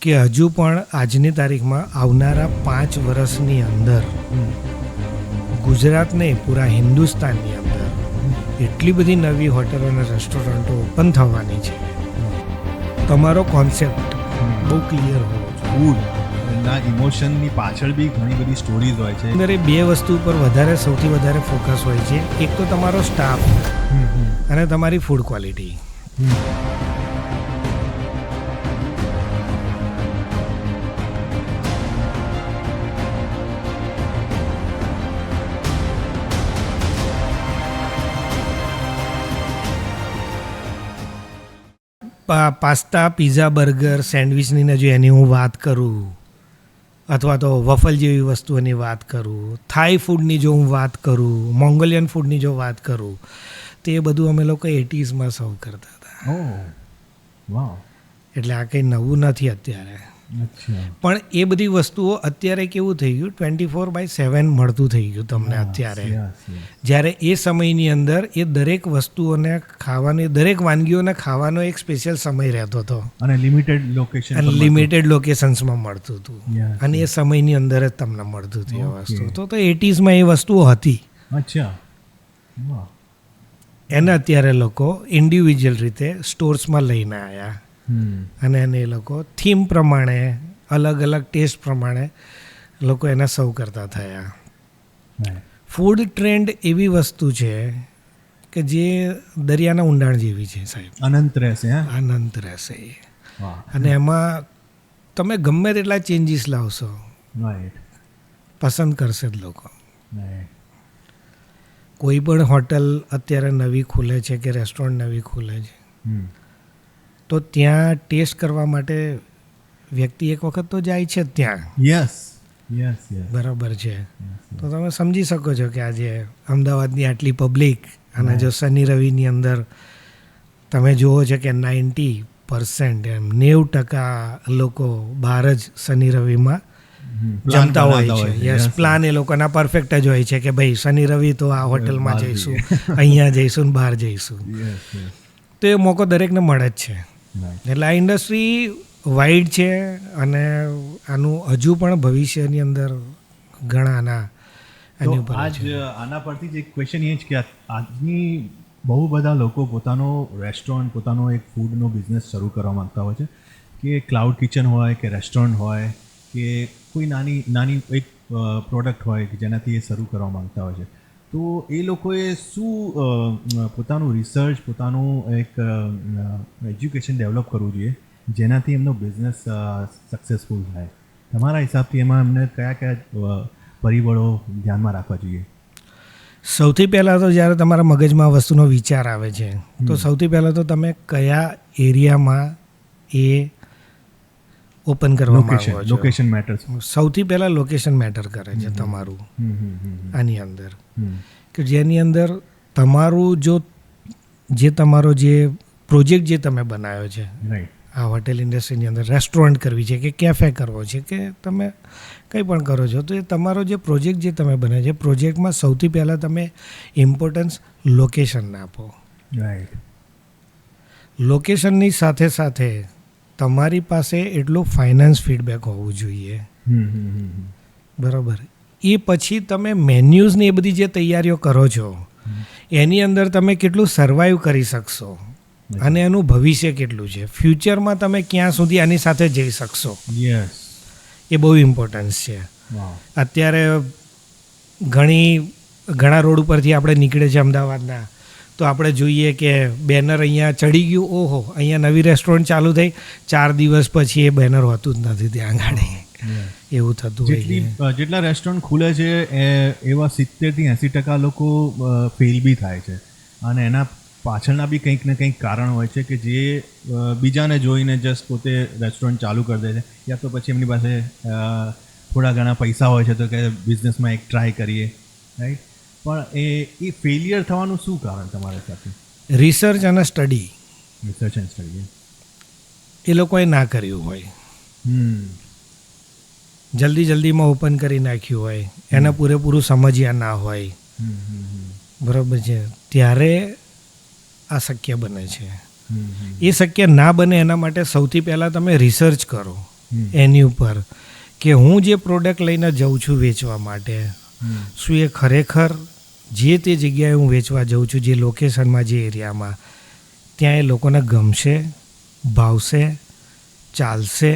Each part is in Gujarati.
કે હજુ પણ આજની તારીખમાં આવનારા 5 વર્ષની અંદર ગુજરાત નહીં પૂરા હિન્દુસ્તાનની અંદર એટલી બધી નવી હોટલો અને રેસ્ટોરન્ટો ઓપન થવાની છે. તમારો કોન્સેપ્ટ બહુ ક્લિયર હોવો જોઈએ. ફૂડના ઇમોશનની પાછળ બી ઘણી બધી સ્ટોરીઝ હોય છે. અંદર એ 2 વસ્તુ ઉપર સૌથી વધારે ફોકસ હોય છે. એક તો તમારો સ્ટાફ અને તમારી food quality. Pasta, pizza, burger, સેન્ડવિચની જો એની હું વાત કરું, અથવા તો વફલ જેવી વસ્તુઓની વાત કરું, થાઈ ફૂડની જો હું વાત કરું, મોંગોલિયન ફૂડની જો વાત કરું, તો એ બધું અમે લોકો 80s સર્વ કરતા હતા. વાહ. એટલે આ કંઈ નવું નથી અત્યારે. પણ એ બધી વસ્તુઓ અત્યારે કેવું થઈ ગયું, 24/7 મળતું થઈ ગયું તમને અત્યારે. જ્યારે એ સમયની અંદર એ દરેક વસ્તુઓને ખાવાની, દરેક વાનગીઓને ખાવાનો એક સ્પેશિયલ સમય રહેતો હતો અને લિમિટેડ લોકેશન્સમાં મળતું હતું. અને એ સમયની અંદર જ તમને મળતું હતું એ વસ્તુ. તો 80s એ વસ્તુઓ હતી. એને અત્યારે લોકો ઇન્ડિવિજ્યુઅલ રીતે સ્ટોર્સમાં લઈને આવ્યા અને એને એ લોકો થીમ પ્રમાણે, અલગ અલગ ટેસ્ટ પ્રમાણે લોકો એને સર્વ કરતા થયા. ફૂડ ટ્રેન્ડ એવી વસ્તુ છે કે જે દરિયાના ઊંડાણ જેવી છે સાહેબ. અનંત રહેશે. અને એમાં તમે ગમે તેટલા ચેન્જીસ લાવશો, પસંદ કરશે જ લોકો. કોઈ પણ હોટલ અત્યારે નવી ખુલે છે કે રેસ્ટોરન્ટ નવી ખુલે છે, તો ત્યાં ટેસ્ટ કરવા માટે વ્યક્તિ એક વખત તો જાય છે ત્યાં. બરાબર છે. તો તમે સમજી શકો છો કે આજે અમદાવાદની આટલી પબ્લિક, અને જો શનિ રવિની અંદર તમે જુઓ છો કે 90% 90% લોકો બહાર જ શનિ રવિમાં જમતા હોય છે. યસ, પ્લાન એ લોકોના પરફેક્ટ જ હોય છે કે ભાઈ શનિ રવિ તો આ હોટલમાં જઈશું, અહીંયા જઈશું, બહાર જઈશું. તો એ મોકો દરેકને મળે જ છે. એટલે આ ઇન્ડસ્ટ્રી વાઇડ છે અને આનું હજુ પણ ભવિષ્યની અંદર ઘણા આના પરથી જ એક ક્વેશ્ચન એ જ કે આજની બહુ બધા લોકો પોતાનો રેસ્ટોરન્ટ, પોતાનો એક ફૂડનો બિઝનેસ શરૂ કરવા માંગતા હોય છે, કે ક્લાઉડ કિચન હોય કે રેસ્ટોરન્ટ હોય કે કોઈ નાની એક પ્રોડક્ટ હોય કે જેનાથી એ શરૂ કરવા માંગતા હોય છે. તો એ લોકોએ શું પોતાનું રિસર્ચ, પોતાનું એક એજ્યુકેશન ડેવલપ કરવું જોઈએ જેનાથી એમનો બિઝનેસ સક્સેસફુલ થાય? તમારા હિસાબથી એમાં એમને કયા પરિબળો ધ્યાનમાં રાખવા જોઈએ? સૌથી પહેલાં તો જ્યારે તમારા મગજમાં વસ્તુનો વિચાર આવે છે, તો સૌથી પહેલાં તો તમે કયા એરિયામાં એ ઓપન કરવા માંગો છો. Location matter. સૌથી પહેલાં લોકેશન મેટર કરે છે તમારું આની અંદર. કે જેની અંદર તમારું તમારો જે પ્રોજેક્ટ જે તમે બનાવ્યો છે, આ હોટેલ ઇન્ડસ્ટ્રીની અંદર રેસ્ટોરન્ટ કરવી છે કે કેફે કરવો છે કે તમે કંઈ પણ કરો છો, તો એ તમારો જે પ્રોજેક્ટ જે તમે બનાવ્યો છે, પ્રોજેક્ટમાં સૌથી પહેલાં તમે ઇમ્પોર્ટન્સ લોકેશનને આપો. લોકેશનની સાથે સાથે તમારી પાસે એટલું ફાઇનાન્સ ફીડબેક હોવું જોઈએ. બરાબર. એ પછી તમે મેન્યુઝને એ બધી જે તૈયારીઓ કરો છો એની અંદર તમે કેટલું સર્વાઈવ કરી શકશો અને એનું ભવિષ્ય કેટલું છે, ફ્યુચરમાં તમે ક્યાં સુધી આની સાથે જઈ શકશો, એ બહુ ઇમ્પોર્ટન્સ છે. અત્યારે ઘણા રોડ ઉપરથી આપણે નીકળે છે અમદાવાદના, તો આપણે જોઈએ કે બેનર અહીંયા ચડી ગયું, ઓહો અહીંયા નવી રેસ્ટોરન્ટ ચાલુ થઈ, 4 દિવસ પછી એ બેનર હોતું જ નથી ત્યાં આગળ. એવું થતું હોય. જેટલા રેસ્ટોરન્ટ ખુલે છે એવા 70-80% લોકો ફેલ બી થાય છે, અને એના પાછળના બી કંઈક ને કંઈક કારણ હોય છે કે જે બીજાને જોઈને જસ્ટ પોતે રેસ્ટોરન્ટ ચાલુ કરી દે છે, યા તો પછી એમની પાસે થોડા ઘણા પૈસા હોય છે તો કે બિઝનેસમાં એક ટ્રાય કરીએ, રાઈટ? પણ એ ફેલિયર થવાનું શું કારણ તમારા સાથે? રિસર્ચ અને સ્ટડી. એ લોકોએ ના કર્યું હોય, જલ્દીમાં ઓપન કરી નાખ્યું હોય, એને પૂરેપૂરું સમજ્યા ના હોય, બરાબર છે, ત્યારે આ શક્ય બને છે. એ શક્ય ના બને એના માટે સૌથી પહેલાં તમે રિસર્ચ કરો એની ઉપર કે હું જે પ્રોડક્ટ લઈને જઉં છું વેચવા માટે શું એ ખરેખર જે તે જગ્યાએ હું વેચવા જઉં છું જે લોકેશનમાં જે એરિયામાં ત્યાં એ લોકોને ગમશે, ભાવશે, ચાલશે.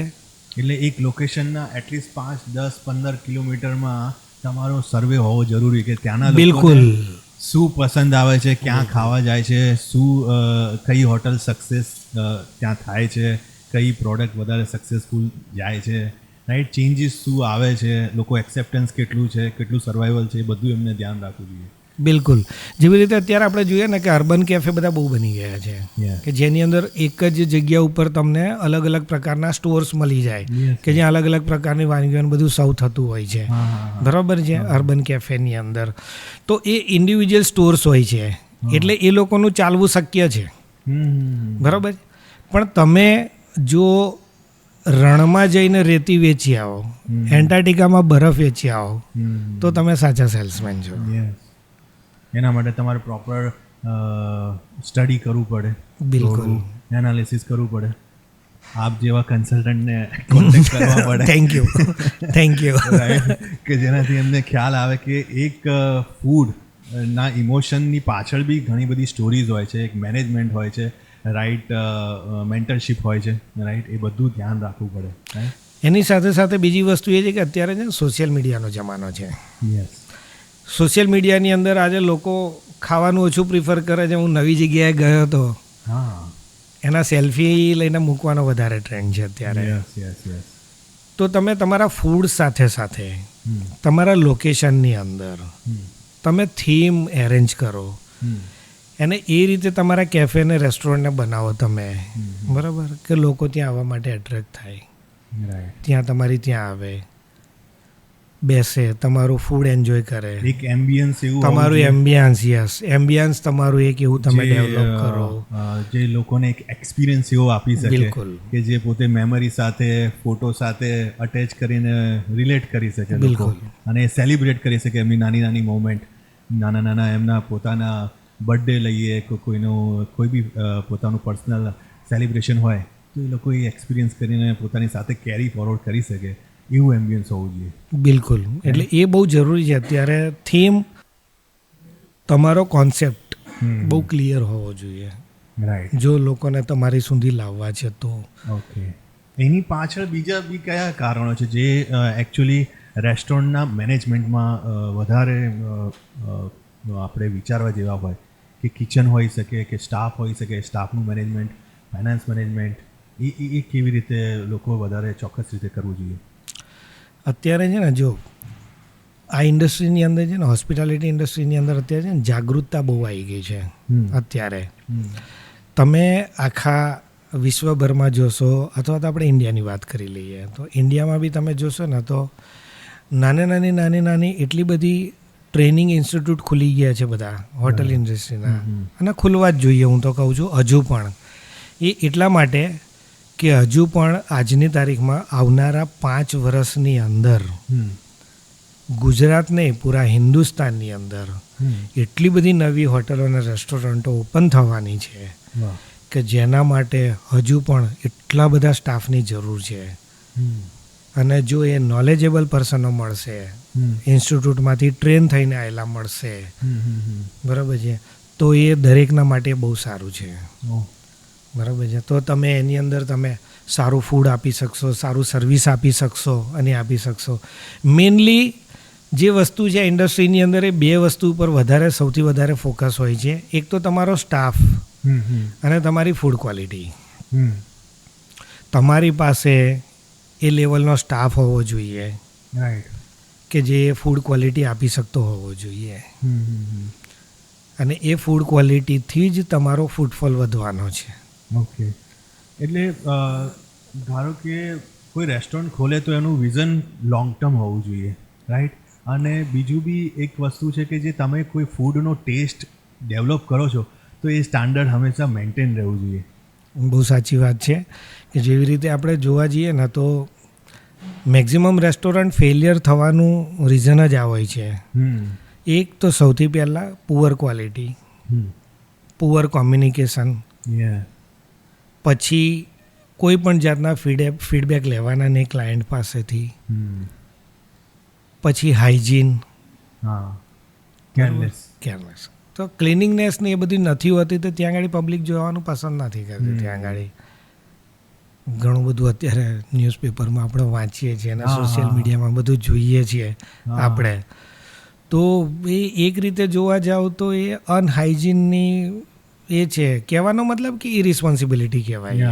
એટલે એક લોકેશનના એટલીસ્ટ 5, 10, 15 કિલોમીટરમાં તમારો સર્વે હોવો જરૂરી કે ત્યાંના બિલકુલ શું પસંદ આવે છે, ક્યાં ખાવા જાય છે, શું કઈ હોટલ સક્સેસ ત્યાં થાય છે, કઈ પ્રોડક્ટ વધારે સક્સેસફુલ જાય છે, રાઈટ, ચેન્જીસ શું આવે છે, લોકો એક્સેપ્ટન્સ કેટલું છે, કેટલું સર્વાઈવલ છે, એ બધું એમને ધ્યાન રાખવું જોઈએ. બિલકુલ. જેવી રીતે અત્યારે આપણે જોઈએ ને કે અર્બન કેફે બધા બહુ બની ગયા છે કે જેની અંદર એક જ જગ્યા ઉપર તમને અલગ અલગ પ્રકારના સ્ટોર્સ મળી જાય કે જ્યાં અલગ અલગ પ્રકારની વાનગીઓને બધું સર્વ થતું હોય છે. બરાબર છે. અર્બન કેફેની અંદર તો એ ઇન્ડિવિજ્યુઅલ સ્ટોર્સ હોય છે એટલે એ લોકોનું ચાલવું શક્ય છે. બરાબર. પણ તમે જો રણમાં જઈને રેતી વેચી આવો, એન્ટાર્ટિકામાં બરફ વેચી આવો તો તમે સાચા સેલ્સમેન છો. એના માટે તમારે પ્રોપર સ્ટડી કરવું પડે, બિલકુલ એનાલિસિસ કરવું પડે, આપ જેવા કન્સલ્ટન્ટને કોન્ટેક્ટ કરવા પડે. થેન્ક યુ કે જેનાથી એમને ખ્યાલ આવે કે એક ફૂડના ઇમોશનની પાછળ બી ઘણી બધી સ્ટોરીઝ હોય છે, એક મેનેજમેન્ટ હોય છે, રાઈટ, મેન્ટરશિપ હોય છે, રાઈટ, એ બધું ધ્યાન રાખવું પડે. રાઈટ. એની સાથે સાથે બીજી વસ્તુ એ છે કે અત્યારે છે સોશિયલ મીડિયાનો જમાનો છે. સોશિયલ મીડિયાની અંદર આજે લોકો ખાવાનું ઓછું પ્રિફર કરે છે. હું નવી જગ્યાએ ગયો હતો, એના સેલ્ફી લઈને મૂકવાનો વધારે ટ્રેન્ડ છે અત્યારે. તો તમે તમારા ફૂડ સાથે સાથે તમારા લોકેશનની અંદર તમે થીમ એરેન્જ કરો અને એ રીતે તમારા કેફેને રેસ્ટોરન્ટને બનાવો તમે. બરાબર કે લોકો ત્યાં આવવા માટે એટ્રેક્ટ થાય, ત્યાં તમારી ત્યાં આવે, બેસે, તમારું ફૂડ એન્જોય કરે, એક એમ્બિયન્સ એવું, તમારું એમ્બિયન્સ, યસ, એમ્બિયન્સ તમારું એક એવું તમે ડેવલપ કરો જે લોકોને એક એક્સપિરિયન્સ એવો આપી શકે. બિલકુલ. કે જે પોતે મેમરી સાથે, ફોટો સાથે અટેચ કરીને રિલેટ કરી શકે લોકો અને સેલિબ્રેટ કરી શકે એમની નાની નાની મોમેન્ટ, નાના નાના એમના પોતાના બર્થડે લઈએ, કોઈનું કોઈ બી પોતાનું પર્સનલ સેલિબ્રેશન હોય તો એ લોકો એ એક્સપિરિયન્સ કરીને પોતાની સાથે કેરી ફોરવર્ડ કરી શકે એવું એમ્બિયન્સ હોવું જોઈએ. બિલકુલ. એટલે એ બહુ જરૂરી છે અત્યારે. થીમ, તમારો કોન્સેપ્ટ બહુ ક્લિયર હોવો જોઈએ. રાઈટ. જો લોકોને તમારી સુધી લાવવા છે તો. ઓકે. એની પાછળ બીજા બી કયા કારણો છે જે એકચ્યુઅલી રેસ્ટોરન્ટના મેનેજમેન્ટમાં વધારે આપણે વિચારવા જેવા હોય? કે કિચન હોઈ શકે, કે સ્ટાફ હોઈ શકે, સ્ટાફનું મેનેજમેન્ટ, ફાઇનાન્સ મેનેજમેન્ટ, એ કેવી રીતે લોકો વધારે ચોક્કસ રીતે કરવું જોઈએ? અત્યારે છે ને જો આ ઇન્ડસ્ટ્રીની અંદર છે ને, હોસ્પિટાલિટી ઇન્ડસ્ટ્રીની અંદર અત્યારે છે ને જાગૃતતા બહુ આવી ગઈ છે. અત્યારે તમે આખા વિશ્વભરમાં જોશો અથવા તો આપણે ઇન્ડિયાની વાત કરી લઈએ તો ઇન્ડિયામાં બી તમે જોશો ને તો નાની એટલી બધી ટ્રેનિંગ ઇન્સ્ટિટ્યૂટ ખુલી ગયા છે બધા હોટલ ઇન્ડસ્ટ્રીના, અને ખુલવા જ જોઈએ હું તો કહું છું હજુ પણ. એ એટલા માટે કે હજુ પણ આજની તારીખમાં આવનારા 5 વર્ષની અંદર ગુજરાત નહીં પૂરા હિન્દુસ્તાનની અંદર એટલી બધી નવી હોટલો અને રેસ્ટોરન્ટો ઓપન થવાની છે કે જેના માટે હજુ પણ એટલા બધા સ્ટાફની જરૂર છે. અને જો એ નોલેજેબલ પર્સનો મળશે, ઇન્સ્ટિટ્યૂટમાંથી ટ્રેન થઈને આવેલા મળશે, બરાબર છે, તો એ દરેકના માટે બહુ સારું છે. બરાબર છે. તો તમે એની અંદર તમે સારું ફૂડ આપી શકશો, સારું સર્વિસ આપી શકશો અને આપી શકશો. મેઇનલી જે વસ્તુ છે ઇન્ડસ્ટ્રીની અંદર એ 2 વસ્તુ ઉપર સૌથી વધારે ફોકસ હોય છે. એક તો તમારો સ્ટાફ અને તમારી ફૂડ ક્વોલિટી. તમારી પાસે એ લેવલનો સ્ટાફ હોવો જોઈએ કે જે ફૂડ ક્વોલિટી આપી શકતો હોવો જોઈએ, અને એ ફૂડ ક્વોલિટીથી જ તમારો ફૂટફોલ વધવાનો છે. ઓકે. એટલે ધારો કે કોઈ રેસ્ટોરન્ટ ખોલે તો એનું વિઝન લોંગ ટર્મ હોવું જોઈએ, રાઈટ. અને બીજું બી એક વસ્તુ છે કે જે તમે કોઈ ફૂડનો ટેસ્ટ ડેવલપ કરો છો તો એ સ્ટાન્ડર્ડ હંમેશા મેન્ટેન રહેવું જોઈએ. બહુ સાચી વાત છે કે જેવી રીતે આપણે જોવા જઈએ ને તો મેક્ઝિમમ રેસ્ટોરન્ટ ફેલિયર થવાનું રીઝન જ આ હોય છે. એક તો સૌથી પહેલાં પુઅર ક્વોલિટી, પુઅર કોમ્યુનિકેશન, પછી કોઈ પણ જાતના ફીડબેક લેવાના નહીં ક્લાયન્ટ પાસેથી. પછી હાઇજીન, હા, કેરલેસ. તો ક્લિનિંગનેસ ને એ બધી નથી હોતી તો ત્યાં આગળ પબ્લિક જોવાનું પસંદ નથી કરતી. ત્યાં આગળ ઘણું બધું અત્યારે ન્યૂઝપેપરમાં આપણે વાંચીએ છીએ અને સોશિયલ મીડિયામાં બધું જોઈએ છીએ આપણે. તો એ એક રીતે જોવા જાઓ તો એ અનહાઇજીનની એ છે. કહેવાનો મતલબ કે ઇરિસ્પોન્સિબિલિટી કહેવાય.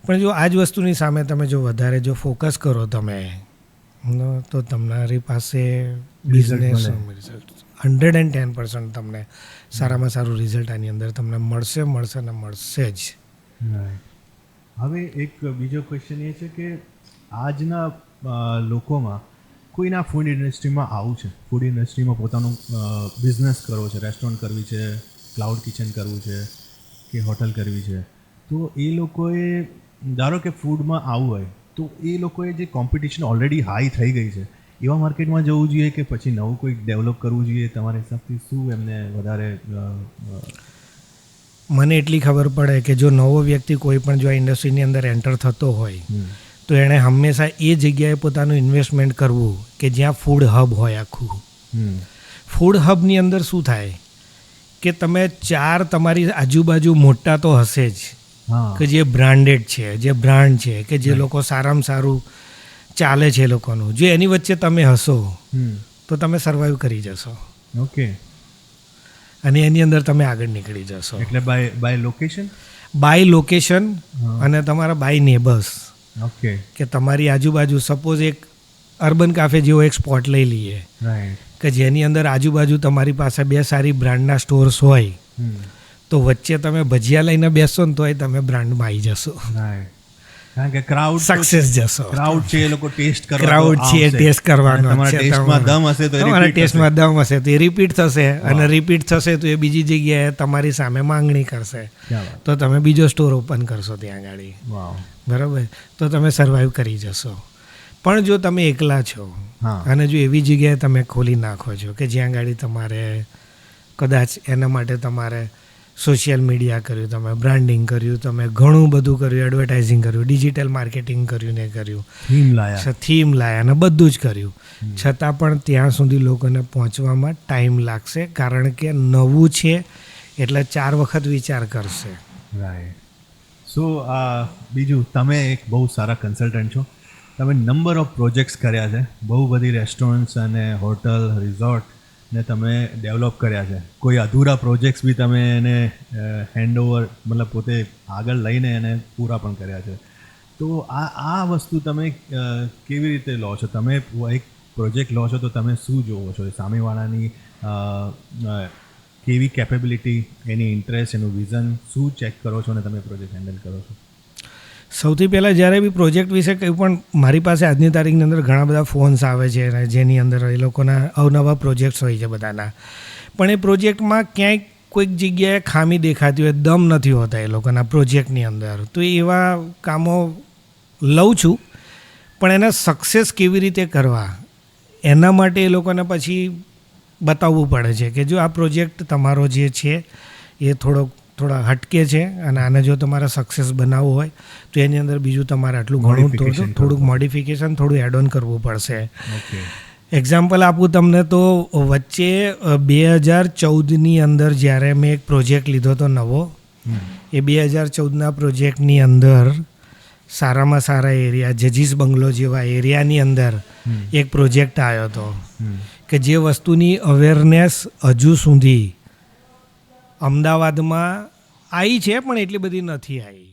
પણ જો આ જ વસ્તુની સામે તમે જો વધારે જો ફોકસ કરો તમે તો તમારી પાસે બિઝનેસ 110% તમને સારામાં સારું રિઝલ્ટ આની અંદર તમને મળશે જ. હવે એક બીજો ક્વેશ્ચન એ છે કે આજના લોકોમાં કોઈના ફૂડ ઇન્ડસ્ટ્રીમાં આવું છે, ફૂડ ઇન્ડસ્ટ્રીમાં પોતાનું બિઝનેસ કરવો છે, રેસ્ટોરન્ટ કરવી છે, ક્લાઉડ કિચન કરવું છે કે હોટલ કરવી છે, તો એ લોકોએ ધારો કે ફૂડમાં આવવું હોય તો એ લોકોએ જે કોમ્પિટિશન ઓલરેડી હાઈ થઈ ગઈ છે એવા માર્કેટમાં જવું જોઈએ કે પછી નવું કોઈ ડેવલપ કરવું જોઈએ? તમારા હિસાબથી શું એમને વધારે? મને એટલી ખબર પડે કે જો નવો વ્યક્તિ કોઈ પણ જો આ ઇન્ડસ્ટ્રીની અંદર એન્ટર થતો હોય તો એણે હંમેશા એ જગ્યાએ પોતાનું ઇન્વેસ્ટમેન્ટ કરવું કે જ્યાં ફૂડ હબ હોય. આખું ફૂડ હબની અંદર શું થાય કે તમે 4 તમારી આજુબાજુ મોટા તો હશે જ કે જે બ્રાન્ડેડ છે, જે બ્રાન્ડ છે, કે જે લોકો સારામાં સારું ચાલે છે એ લોકોનું. જો એની વચ્ચે તમે હશો તો તમે સર્વાઈવ કરી જશો. ઓકે. અને એની અંદર તમે આગળ નીકળી જશો. એટલે બાય લોકેશન અને તમારા બાય નેબર્સ. ઓકે. કે તમારી આજુબાજુ સપોઝ એક અર્બન કાફે જેવો એક સ્પોટ લઈ લઈએ કે જેની અંદર આજુબાજુ તમારી પાસે 2 સારી બ્રાન્ડના સ્ટોર્સ હોય તો વચ્ચે તમે ભજીયા લઈને બેસો ને તોય તમે બ્રાન્ડમાં આવી જશો. કારણ કે ક્રાઉડ સક્સેસ જશો. ક્રાઉડ છે એ લોકો ટેસ્ટ કરવા, ક્રાઉડ છે એ ટેસ્ટ કરવાનો છે. તમારા ટેસ્ટમાં દમ હશે તો તમારા ટેસ્ટમાં દમ હશે તો એ રિપીટ થશે અને રિપીટ થશે તો એ બીજી જગ્યાએ તમારી સામે માંગણી કરશે તો તમે બીજો સ્ટોર ઓપન કરશો ત્યાં આગળ. બરાબર. તો તમે સર્વાઈવ કરી જશો. પણ જો તમે એકલા છો અને જો એવી જગ્યાએ તમે ખોલી નાખો છો કે જ્યાં આગળ તમારે કદાચ એના માટે તમારે સોશિયલ મીડિયા કર્યું, તમે બ્રાન્ડિંગ કર્યું, તમે ઘણું બધું કર્યું, એડવર્ટાઇઝિંગ કર્યું, ડિજિટલ માર્કેટિંગ કર્યું ને કર્યું, થીમ લાયા અને બધું જ કર્યું, છતાં પણ ત્યાં સુધી લોકોને પહોંચવામાં ટાઈમ લાગશે કારણ કે નવું છે એટલે 4 વખત વિચાર કરશે. રાઈટ. સો બીજું, તમે એક બહુ સારા કન્સલ્ટન્ટ છો. તમે નંબર ઓફ પ્રોજેક્ટ્સ કર્યા છે, બહુ બધી રેસ્ટોરન્ટ્સ અને હોટલ, રિઝોર્ટ ને તમે ડેવલપ કર્યા છે. કોઈ અધૂરા પ્રોજેક્ટ્સ બી તમે એને હેન્ડઓવર મતલબ પોતે આગળ લઈને એને પૂરા પણ કર્યા છે. તો આ વસ્તુ તમે કેવી રીતે લો છો? તમે એક પ્રોજેક્ટ લો છો તો તમે શું જોવો છો? સામેવાળાની કેવી કેપેબિલિટી, એની ઇન્ટરેસ્ટ, એનું વિઝન શું ચેક કરો છો અને તમે પ્રોજેક્ટ હેન્ડલ કરો છો? સૌથી પહેલાં જ્યારે બી પ્રોજેક્ટ વિશે કંઈ પણ મારી પાસે આજની તારીખની અંદર ઘણા બધા ફોન્સ આવે છે અને જેની અંદર એ લોકોના અવનવા પ્રોજેક્ટ્સ હોય છે બધાના. પણ એ પ્રોજેક્ટમાં ક્યાંય કોઈક જગ્યાએ ખામી દેખાતી હોય, દમ નથી હોતા એ લોકોના પ્રોજેક્ટની અંદર. તો એવા કામો લઉં છું પણ એને સક્સેસ કેવી રીતે કરવા એના માટે એ લોકોને પછી બતાવવું પડે છે કે જો આ પ્રોજેક્ટ તમારો જે છે એ થોડા હટકે છે અને આને જો તમારે સક્સેસ બનાવવું હોય તો એની અંદર બીજું તમારે આટલું ઘણું થોડુંક મોડિફિકેશન, થોડું એડ ઓન કરવું પડશે. એક્ઝામ્પલ આપું તમને તો વચ્ચે 2014ની અંદર જ્યારે મેં એક પ્રોજેક્ટ લીધો હતો નવો, એ 2014ના પ્રોજેક્ટની અંદર સારામાં સારા એરિયા, જજીસ બંગલો જેવા એરિયાની અંદર એક પ્રોજેક્ટ આવ્યો હતો કે જે વસ્તુની અવેરનેસ હજુ સુધી અમદાવાદમાં આવી છે પણ એટલી બધી નથી આવી.